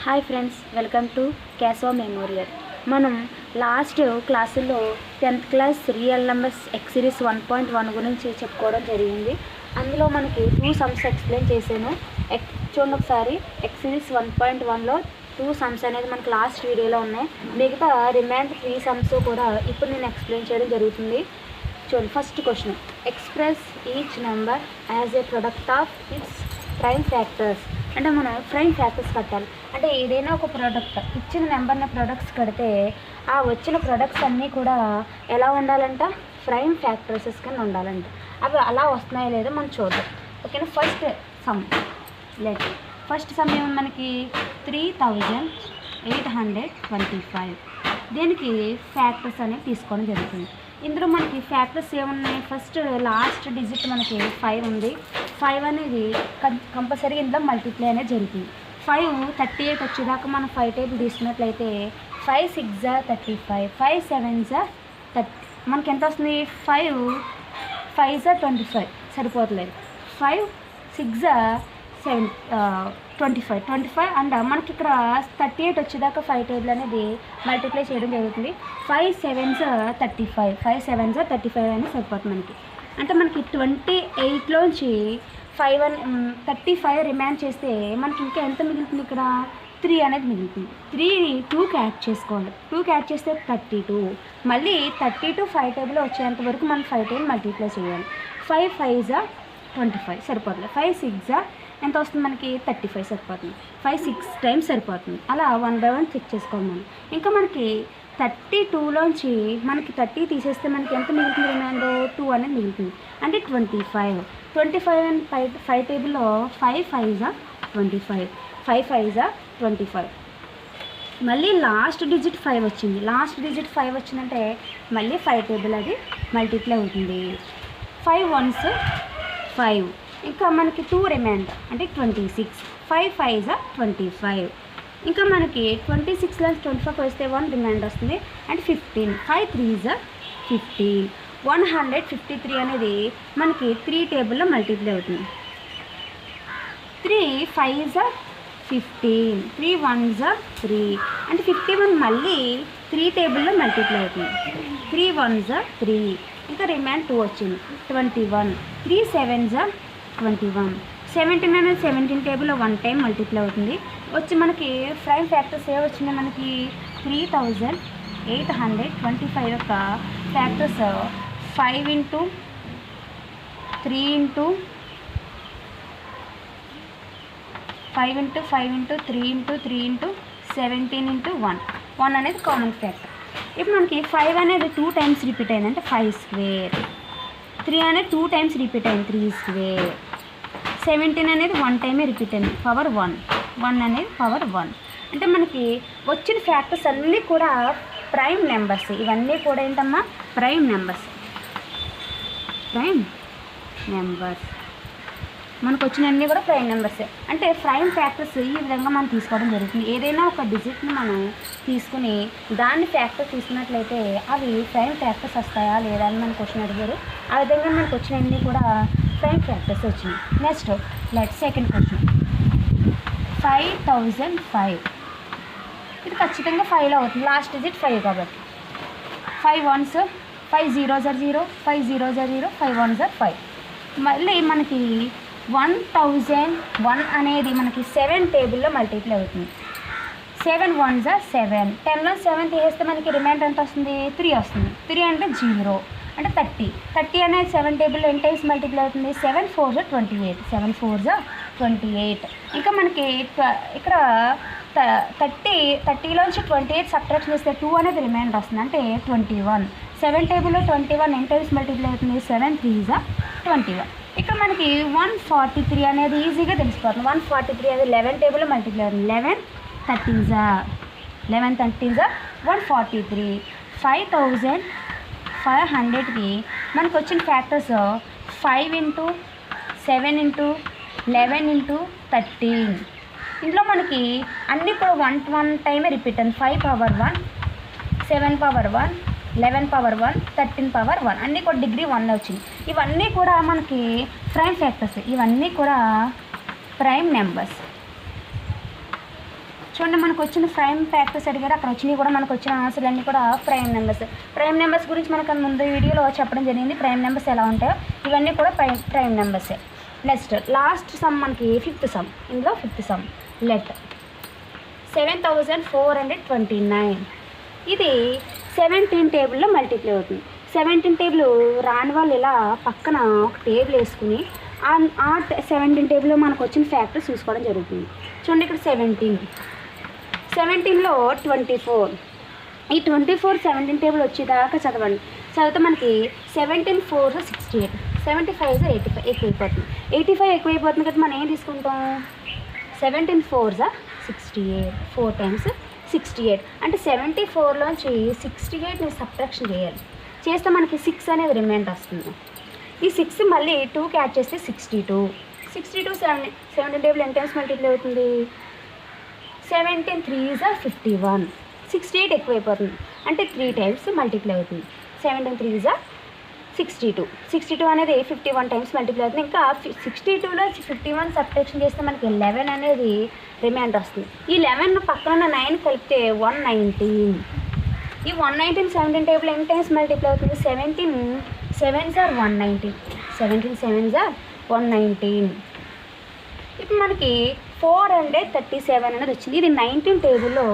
Hi friends, welcome to క్యాసో memorial. మనం last క్లాసులో 10th class real numbers X series 1.1 గురించి చెప్పుకోవడం జరిగింది. అందులో మనకి 2 సమ్స్ ఎక్స్ప్లెయిన్ చేశాను. చూడండి ఒకసారి. ఎక్స్ సిరీస్ 1.1లో 2 సమ్స్ అనేది మనకి లాస్ట్ వీడియోలో ఉన్నాయి. మిగతా రిమైండర్ 3 సమ్స్ కూడా ఇప్పుడు నేను ఎక్స్ప్లెయిన్ చేయడం జరుగుతుంది. చూడండి, first question, express each number as a product of it's prime factors. అంటే మనం ప్రైమ్ ఫ్యాక్టర్స్ కట్టాలి. అంటే ఏదైనా ఒక ప్రోడక్ట్ ఇచ్చిన నెంబర్ని ప్రొడక్ట్స్ కడితే ఆ వచ్చిన ప్రొడక్ట్స్ అన్నీ కూడా ఎలా ఉండాలంట, ప్రైమ్ ఫ్యాక్టర్సెస్ కింద ఉండాలంట. అవి అలా వస్తున్నాయో లేదో మనం చూద్దాం. ఓకేనా. ఫస్ట్ సమ్ ఏమో మనకి 3825. దీనికి ఫ్యాక్టర్స్ అనేవి తీసుకోవడం జరుగుతుంది. ఇందులో మనకి ఫ్యాక్టర్స్ ఏమున్నాయి, ఫస్ట్ లాస్ట్ డిజిట్ మనకి 5 ఉంది. 5 అనేది కంపల్సరీ ఇందులో మల్టిప్లై అనేది జరుగుతుంది. 5 38 వచ్చేదాకా మనం 5 టేబుల్ తీసుకున్నట్లయితే 5 6 35, 5 7 30. మనకి ఎంత వస్తుంది, 5 5 25 సరిపోతలేదు. 5 6 7 25 అండ్ మనకి ఇక్కడ 38 వచ్చేదాకా 5 టేబుల్ అనేది మల్టిప్లై చేయడం జరుగుతుంది. 5 7 35, 5 7 35 అని సరిపోతుంది మనకి. అంటే మనకి 28లోంచి 35 రిమైండ్ చేస్తే మనకి ఇంకా ఎంత మిగులుతుంది, ఇక్కడ 3 అనేది మిగులుతుంది. 3ని 2కి యాడ్ చేసుకోవాలి. 2కి యాడ్ చేస్తే 32. మళ్ళీ 32 5 టేబుల్లో వచ్చేంత వరకు మనం 5 టేబుల్ మల్టిప్లై చేయాలి. 5 5 25 సరిపోతుంది. 5 6 ఎంత వస్తుంది మనకి, 35 సరిపోతుంది. 5 6 టైమ్స్ సరిపోతుంది. అలా 1 by 1 చెక్ చేసుకోవాలి మనం. ఇంకా మనకి 32లోంచి మనకి 30 తీసేస్తే మనకి ఎంత మిగులుతుంది, రిమైండర్ 2 అనేది మిగులుతుంది. అంటే 25 అండ్ 5 టేబుల్లో 5 5 25, 5 5 25. మళ్ళీ లాస్ట్ డిజిట్ 5 వచ్చింది. లాస్ట్ డిజిట్ 5 వచ్చిందంటే మళ్ళీ 5 టేబుల్ అది మల్టిప్లై అవుతుంది. 5 1s 5. ఇంకా మనకి 2 రిమైండర్ అంటే 26, 5 5 25. ఇంకా మనకి 26 25 వస్తే 1 రిమైండర్ వస్తుంది అంటే 15, 5 3s 15. 153 అనేది మనకి 3 టేబుల్లో మల్టిప్లై అవుతుంది. 3 5s 15, 3 1s 3 అంటే 51 మళ్ళీ 3 టేబుల్లో మల్టిప్లై అవుతుంది. 3 1s 3. ఇంకా రిమైండ్ 2 వచ్చింది 21, 3 7s 21. 17 అనేది 17 టేబుల్లో 1 టైం మల్టిప్లై అవుతుంది. వచ్చి మనకి ప్రైమ్ ఫ్యాక్టర్స్ ఏ వచ్చినాయి మనకి, 3825 యొక్క factors 5 into 3 into 5 into 5 into 3 into 3 into 17 into 1 అనేది కామన్ ఫ్యాక్టర్. ఇప్పుడు మనకి 5 అనేది 2 టైమ్స్ రిపీట్ అయింది అంటే 5 స్క్వేర్. 3 అనేది 2 టైమ్స్ రిపీట్ అయింది 3 స్క్వేర్. 17 అనేది 1 టైమే రిపీట్ అయింది పవర్ 1 అనేది పవర్ 1. అంటే మనకి వచ్చిన ఫ్యాక్టర్స్ అన్నీ కూడా ప్రైమ్ నెంబర్స్. ఇవన్నీ కూడా ఏంటమ్మా, ప్రైమ్ నెంబర్స్. మనకు వచ్చినవన్నీ కూడా ప్రైమ్ నెంబర్సే. అంటే ప్రైమ్ ఫ్యాక్టర్స్ ఈ విధంగా మనం తీసుకోవడం జరుగుతుంది. ఏదైనా ఒక డిజిట్ని మనం తీసుకుని దాన్ని ఫ్యాక్టర్ తీసుకున్నట్లయితే అవి ప్రైమ్ ఫ్యాక్టర్స్ వస్తాయా లేదా అని మన క్వశ్చన్ అడిగారు. ఆ విధంగా మనకు వచ్చినవన్నీ కూడా ప్రైమ్ ఫ్యాక్టర్స్ వచ్చినాయి. Next second question, 5005. ఇది ఖచ్చితంగా 5లో అవుతుంది. లాస్ట్ డిజిట్ 5 కాబట్టి 5 1s 5 0s 0, 5 0s 0, 5 1s 5. మళ్ళీ మనకి 1001 అనేది మనకి 7 టేబుల్లో మల్టిప్లై అవుతుంది. 7 1s 7. 10లో 7 తీసేస్తే మనకి రిమైండర్ ఎంత వస్తుంది, 3 వస్తుంది. 3 అంటే 0 అంటే 30 అనేది 7 టేబుల్లో ఎన్ని టైమ్స్ మల్టిప్లై అవుతుంది, 7 4s 28, 7 4s 28. ఇంకా మనకి ఇక్కడ 30లోంచి 28 సబ్ట్రాక్షన్ చేస్తే 2 అనేది రిమైండర్ వస్తుంది అంటే 21. 7 టేబుల్లో 21 ఎన్ని టైమ్స్ మల్టిప్లై అవుతుంది, 7 3s 21. ఇక్కడ మనకి 143 అనేది ఈజీగా తెలిసిపోతుంది. 143 అనేది 11 టేబుల్లో మల్టిప్లై అవుతుంది. 11 13s 143. 5500కి మనకు వచ్చిన ఫ్యాక్టర్స్ 5 into 7 into 11 into 13. ఇందులో మనకి అన్నీ కూడా 1 టైమే రిపీట్ అయింది. 5 power 1, 7 power 1, 11 power 1, 13 power 1 అన్నీ కూడా డిగ్రీ 1 వచ్చింది. ఇవన్నీ కూడా మనకి ప్రైమ్ ఫ్యాక్టర్స్. ఇవన్నీ కూడా ప్రైమ్ నెంబర్స్. చూడండి మనకు వచ్చిన ప్రైమ్ ఫ్యాక్టర్స్ అడిగారు, అక్కడ వచ్చినవి కూడా మనకు వచ్చిన ఆన్సర్లు అన్నీ కూడా ప్రైమ్ నెంబర్స్. ప్రైమ్ నెంబర్స్ గురించి మనకు ముందు వీడియోలో చెప్పడం జరిగింది, ప్రైమ్ నెంబర్స్ ఎలా ఉంటాయో ఇవన్నీ కూడా ప్రైమ్ నెంబర్సే. నెక్స్ట్ లాస్ట్ సమ్ మనకి 5th సమ్. ఇందులో 5th సమ్ లెట్ 7429 ఇది 17 టేబుల్లో మల్టిప్లై అవుతుంది. 17 టేబుల్ రాని వాళ్ళు ఇలా పక్కన ఒక టేబుల్ వేసుకుని ఆ 17 టేబుల్లో మనకు వచ్చిన ఫ్యాక్టర్స్ చూసుకోవడం జరుగుతుంది. చూడండి ఇక్కడ 17లో 24, ఈ 24 17 టేబుల్ వచ్చేదాకా చదవండి. చదివితే మనకి 17 4 68, 75 85 ఎక్కువైపోతుంది. 85 ఎక్కువైపోతుంది కాబట్టి మనం ఏం తీసుకుంటాం, 17 4 68, 4 times 68 అంటే 74లోంచి 68ని సబ్ట్రాక్షన్ చేయాలి. చేస్తే మనకి 6 అనేది రిమైండర్ వస్తుంది. ఈ 6 మళ్ళీ 2కి యాడ్ చేస్తే 62. 17 టేబుల్ ఎన్ని టైమ్స్ మల్టిప్లై అవుతుంది, 17 3 51. 68 ఎక్కువైపోతుంది అంటే 3 టైమ్స్ మల్టిప్లై అవుతుంది. 17 3 62. 62 అనేది 51 టైమ్స్ మల్టిప్లై అవుతుంది. ఇంకా 62లో 51 సబ్ట్రాక్షన్ చేస్తే మనకి 11 అనేది రిమైండర్ వస్తుంది. ఈ 11 పక్కన ఉన్న 9 కలిపితే 119. ఈ 119 17 టేబుల్ ఎన్ని టైమ్స్ మల్టిప్లై అవుతుంది, 17 7s 119, 17 7s 119. ఇప్పుడు మనకి 437 అనేది వచ్చింది. ఇది 19 టేబుల్లో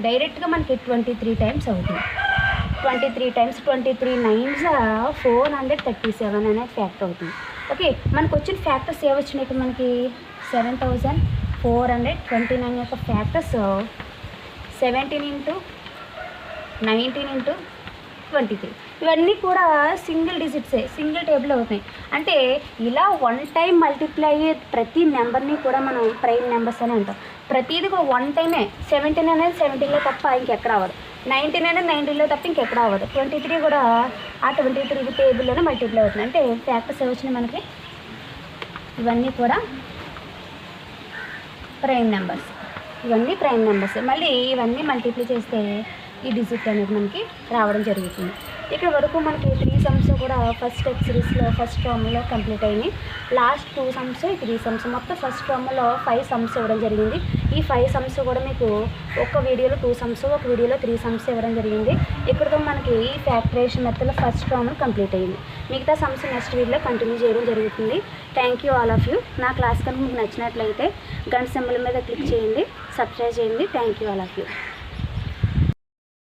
డైరెక్ట్గా మనకి 23 టైమ్స్ అవుతుంది. 23 టైమ్స్ 23 9s 437 అనేది ఫ్యాక్టర్ అవుతుంది. ఓకే, మనకు వచ్చిన ఫ్యాక్టర్స్ ఏవచ్చినాయి ఇక్కడ మనకి 7429 యొక్క ఫ్యాక్టర్స్ 17 into 19 into 23. ఇవన్నీ కూడా సింగిల్ డిజిట్సే, సింగిల్ టేబుల్ అవుతాయి. అంటే ఇలా 1 టైం మల్టిప్లై అయ్యే ప్రతి నెంబర్ని కూడా మనం ప్రైమ్ నెంబర్స్ అని అంటాం. ప్రతిదీ కూడా 1 టైమే. 17 అనేది 17లో తప్ప ఇంకెక్కడ అవ్వదు, 19 అనేది 19లో తప్ప ఇంకెక్కడ అవ్వదు. 23 కూడా ఆ 23 టేబుల్లోనే మల్టిప్లై అవుతుంది. అంటే ఫ్యాక్టర్స్ వచ్చినాయి మనకి, ఇవన్నీ కూడా ప్రైమ్ నెంబర్స్. ఇవన్నీ ప్రైమ్ నెంబర్స్. మళ్ళీ ఇవన్నీ మల్టిప్లై చేస్తే ఈ డిజిట్ అనేది మనకి రావడం జరుగుతుంది. ఇక్కడ వరకు మనకి 3 సమ్స్ కూడా ఫస్ట్ స్టెప్ సిరీస్లో ఫస్ట్ టర్మ్లో కంప్లీట్ అయినాయి. లాస్ట్ 2 సమ్స్ 3 సమ్స్ మొత్తం ఫస్ట్ టర్మ్లో 5 సమ్స్ ఇవ్వడం జరిగింది. ఈ 5 సమ్స్ కూడా మీకు ఒక వీడియోలో 2 సమ్స్, ఒక వీడియోలో 3 సమ్స్ ఇవ్వడం జరిగింది. ఇక్కడతో మనకి ఫ్యాక్టరేషన్ మెథడ్లో ఫస్ట్ టర్మ్ కంప్లీట్ అయింది. మిగతా సమ్స్ నెక్స్ట్ వీడియోలో కంటిన్యూ చేయడం జరుగుతుంది. Thank you all of you. నా క్లాస్ కనుక మీకు నచ్చినట్లయితే గంట సింబల్ మీద క్లిక్ చేయండి, సబ్స్క్రైబ్ చేయండి. Thank you all of you.